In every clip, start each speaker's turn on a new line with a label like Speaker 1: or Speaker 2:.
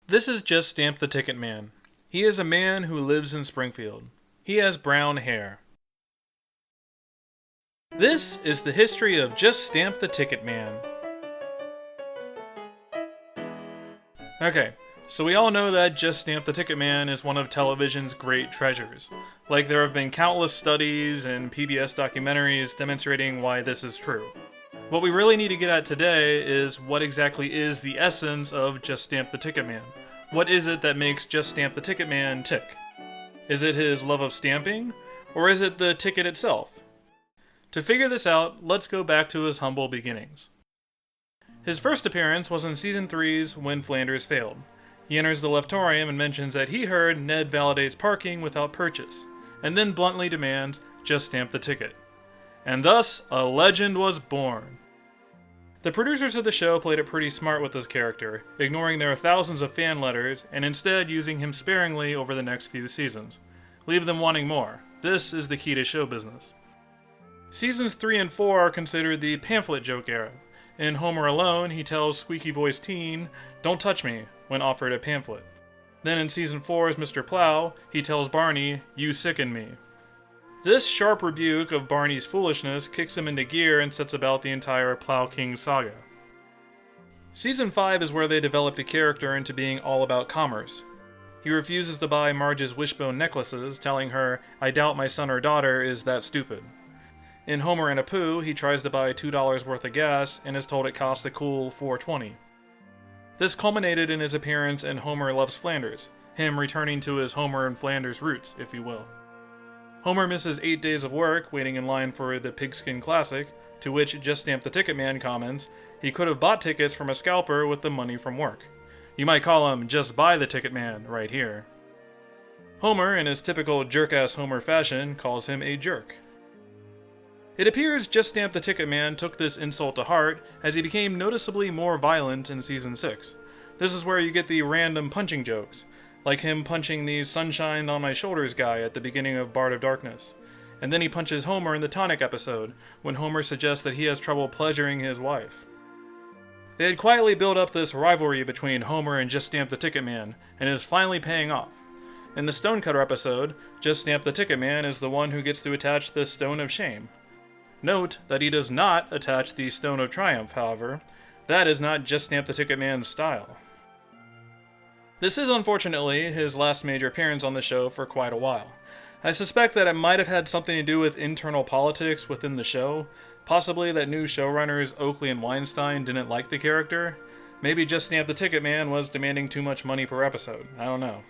Speaker 1: This is Just Stamp the Ticket Man. He is a man who lives in Springfield. He has brown hair. This is the history of Just Stamp the Ticket Man. Okay, so we all know that Just Stamp the Ticket Man is one of television's great treasures. Like, there have been countless studies and PBS documentaries demonstrating why this is true. What we really need to get at today is what exactly is the essence of Just Stamp the Ticket Man. What is it that makes Just Stamp the Ticket Man tick? Is it his love of stamping, or is it the ticket itself? To figure this out, let's go back to his humble beginnings. His first appearance was in Season 3's When Flanders Failed. He enters the leftorium and mentions that he heard Ned validates parking without purchase, and then bluntly demands, "Just stamp the ticket." And thus, a legend was born. The producers of the show played it pretty smart with this character, ignoring their thousands of fan letters and instead using him sparingly over the next few seasons. Leave them wanting more. This is the key to show business. Seasons 3 and 4 are considered the pamphlet joke era. In Homer Alone, he tells squeaky-voiced teen, "Don't touch me," when offered a pamphlet. Then in Season 4's Mr. Plow, he tells Barney, "You sicken me." This sharp rebuke of Barney's foolishness kicks him into gear and sets about the entire Plow King saga. Season 5 is where they developed a character into being all about commerce. He refuses to buy Marge's wishbone necklaces, telling her, "I doubt my son or daughter is that stupid." In Homer and Apu, he tries to buy $2 worth of gas and is told it costs a cool $4.20. This culminated in his appearance in Homer Loves Flanders, him returning to his Homer and Flanders roots, if you will. Homer misses 8 days of work waiting in line for the Pigskin Classic, to which Just Stamp the Ticket Man comments, he could have bought tickets from a scalper with the money from work. You might call him Just Buy the Ticket Man right here. Homer, in his typical jerk-ass Homer fashion, calls him a jerk. It appears Just Stamp the Ticket Man took this insult to heart as he became noticeably more violent in Season 6. This is where you get the random punching jokes, like him punching the "Sunshine on My Shoulders" guy at the beginning of Bard of Darkness. And then he punches Homer in the Tonic episode, when Homer suggests that he has trouble pleasuring his wife. They had quietly built up this rivalry between Homer and Just Stamp the Ticket Man, and it is finally paying off. In the Stonecutter episode, Just Stamp the Ticket Man is the one who gets to attach the Stone of Shame. Note that he does not attach the Stone of Triumph, however. That is not Just Stamp the Ticket Man's style. This is unfortunately his last major appearance on the show for quite a while. I suspect that it might have had something to do with internal politics within the show, possibly that new showrunners Oakley and Weinstein didn't like the character. Maybe Just Stamp the Ticket Man was demanding too much money per episode, I don't know.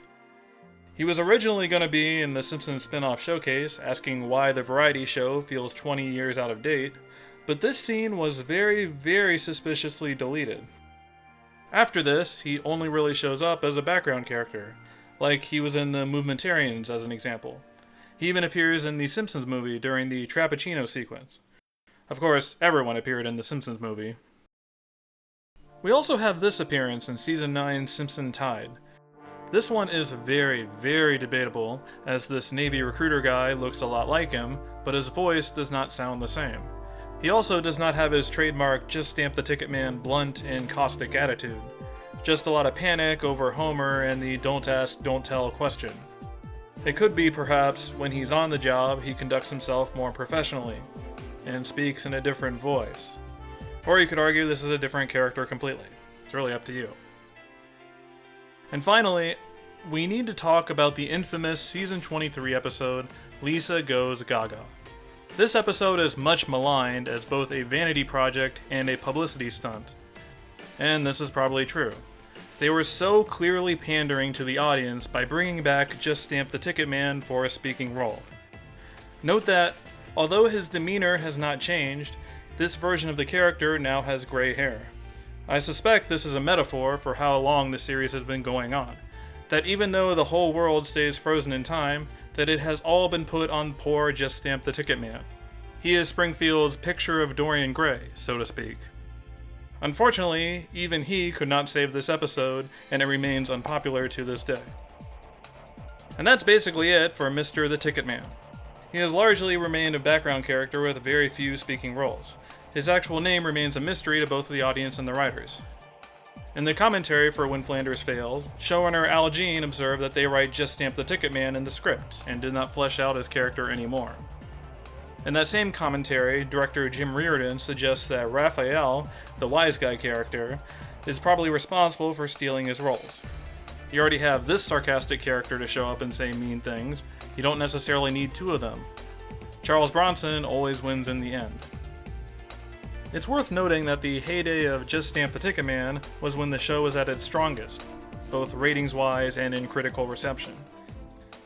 Speaker 1: He was originally going to be in the Simpsons spin-off showcase, asking why the variety show feels 20 years out of date, but this scene was very, very suspiciously deleted. After this, he only really shows up as a background character, like he was in the Movementarians as an example. He even appears in the Simpsons movie during the Trappuccino sequence. Of course, everyone appeared in the Simpsons movie. We also have this appearance in Season 9's Simpson Tide. This one is very, very debatable, as this Navy recruiter guy looks a lot like him, but his voice does not sound the same. He also does not have his trademark Just Stamp the Ticket Man blunt and caustic attitude. Just a lot of panic over Homer and the don't ask, don't tell question. It could be perhaps when he's on the job he conducts himself more professionally and speaks in a different voice. Or you could argue this is a different character completely. It's really up to you. And finally, we need to talk about the infamous Season 23 episode, Lisa Goes Gaga. This episode is much maligned as both a vanity project and a publicity stunt. And this is probably true. They were so clearly pandering to the audience by bringing back Just Stamp the Ticket Man for a speaking role. Note that, although his demeanor has not changed, this version of the character now has gray hair. I suspect this is a metaphor for how long the series has been going on. That even though the whole world stays frozen in time, that it has all been put on poor Just Stamp the Ticket Man. He is Springfield's picture of Dorian Gray, so to speak. Unfortunately, even he could not save this episode, and it remains unpopular to this day. And that's basically it for Mr. the Ticket Man. He has largely remained a background character with very few speaking roles. His actual name remains a mystery to both the audience and the writers. In the commentary for When Flanders Failed, showrunner Al Jean observed that they write Just Stamp the Ticket Man in the script, and did not flesh out his character anymore. In that same commentary, director Jim Reardon suggests that Raphael, the wise guy character, is probably responsible for stealing his roles. You already have this sarcastic character to show up and say mean things, you don't necessarily need two of them. Charles Bronson always wins in the end. It's worth noting that the heyday of Just Stamp the Ticket Man was when the show was at its strongest, both ratings-wise and in critical reception.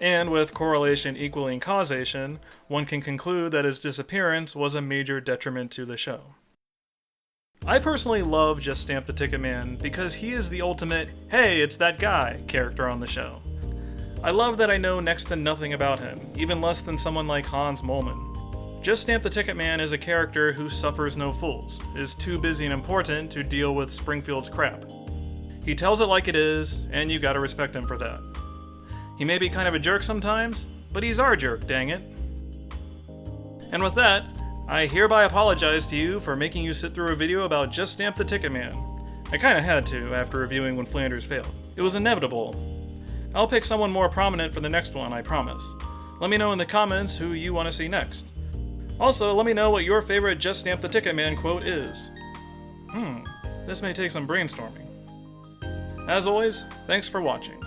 Speaker 1: And with correlation equaling causation, one can conclude that his disappearance was a major detriment to the show. I personally love Just Stamp the Ticket Man because he is the ultimate, hey, it's that guy character on the show. I love that I know next to nothing about him, even less than someone like Hans Moleman. Just Stamp the Ticket Man is a character who suffers no fools, is too busy and important to deal with Springfield's crap. He tells it like it is, and you gotta respect him for that. He may be kind of a jerk sometimes, but he's our jerk, dang it. And with that, I hereby apologize to you for making you sit through a video about Just Stamp the Ticket Man. I kinda had to after reviewing When Flanders Failed. It was inevitable. I'll pick someone more prominent for the next one, I promise. Let me know in the comments who you want to see next. Also, let me know what your favorite Just Stamp the Ticket Man quote is. This may take some brainstorming. As always, thanks for watching.